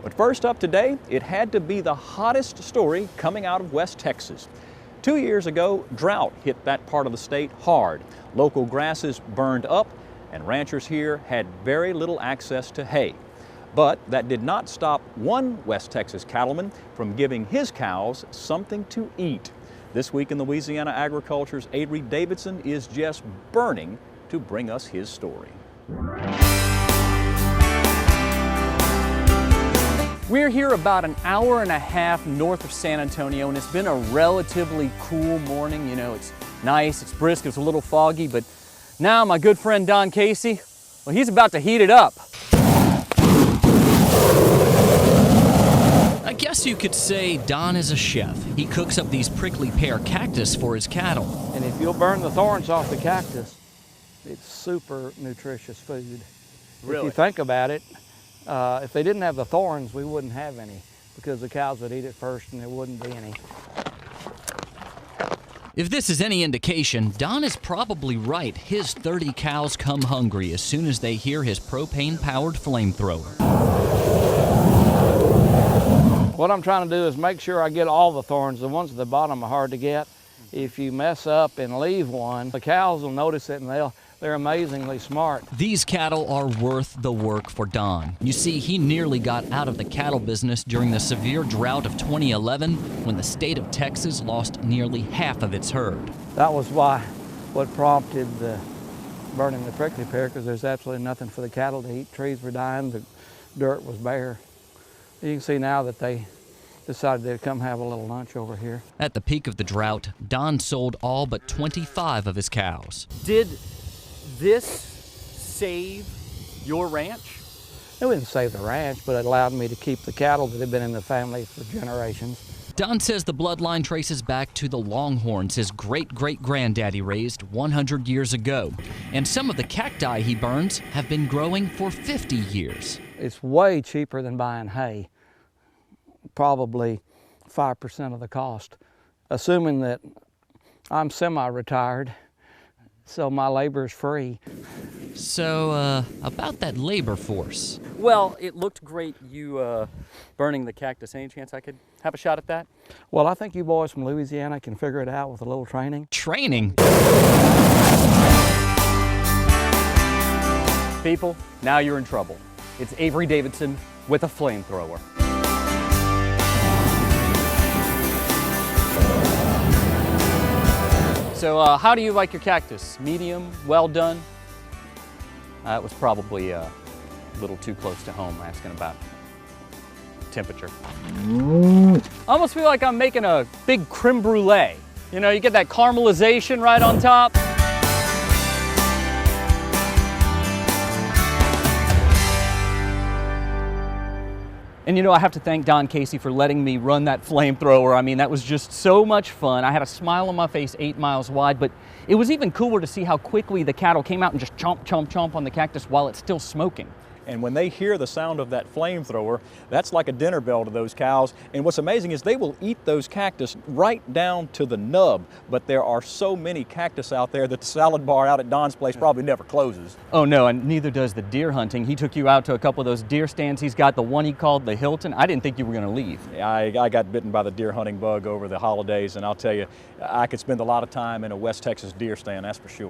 But first up today, it had to be the hottest story coming out of West Texas. 2 years ago, drought hit that part of the state hard. Local grasses burned up, and ranchers here had very little access to hay. But that did not stop one West Texas cattleman from giving his cows something to eat. This week in Louisiana Agriculture's Avery Davidson is just burning to bring us his story. We're here about an hour and a half north of San Antonio, and it's been a relatively cool morning. You know, it's nice, it's brisk, it's a little foggy, but now my good friend Don Casey, well, he's about to heat it up. I guess you could say Don is a chef. He cooks up these prickly pear cactus for his cattle. And if you'll burn the thorns off the cactus, it's super nutritious food. Really? If you think about it, if they didn't have the thorns, we wouldn't have any, because the cows would eat it first and there wouldn't be any. If this is any indication, Don is probably right. His 30 cows come hungry as soon as they hear his propane-powered flamethrower. What I'm trying to do is make sure I get all the thorns. The ones at the bottom are hard to get. If you mess up and leave one, the cows will notice it, and they're amazingly smart. These cattle are worth the work for Don. You see, he nearly got out of the cattle business during the severe drought of 2011 when the state of Texas lost nearly half of its herd. That was what prompted the burning the prickly pear, because there's absolutely nothing for the cattle to eat. Trees were dying, the dirt was bare. You can see now that they decided they'd come have a little lunch over here. At the peak of the drought, Don sold all but 25 of his cows. Did this save your ranch? It wouldn't save the ranch, but it allowed me to keep the cattle that had been in the family for generations. Don says the bloodline traces back to the longhorns his great-great-granddaddy raised 100 years ago. And some of the cacti he burns have been growing for 50 years. It's way cheaper than buying hay, probably 5% of the cost, assuming that I'm semi-retired, so my labor is free. So, about that labor force. Well, it looked great, you burning the cactus. Any chance I could have a shot at that? Well, I think you boys from Louisiana can figure it out with a little training. Training? People, now you're in trouble. It's Avery Davidson with a flamethrower. So how do you like your cactus? Medium, well done? It was probably a little too close to home asking about temperature. I almost feel like I'm making a big creme brulee. You know, you get that caramelization right on top. And you know, I have to thank Don Casey for letting me run that flamethrower. I mean, that was just so much fun. I had a smile on my face 8 miles wide, but it was even cooler to see how quickly the cattle came out and just chomp, chomp, chomp on the cactus while it's still smoking. And when they hear the sound of that flamethrower, that's like a dinner bell to those cows. And what's amazing is they will eat those cactus right down to the nub. But there are so many cactus out there that the salad bar out at Don's place probably never closes. Oh no, and neither does the deer hunting. He took you out to a couple of those deer stands. He's got the one he called the Hilton. I didn't think you were going to leave. I got bitten by the deer hunting bug over the holidays, and I'll tell you, I could spend a lot of time in a West Texas deer stand, that's for sure.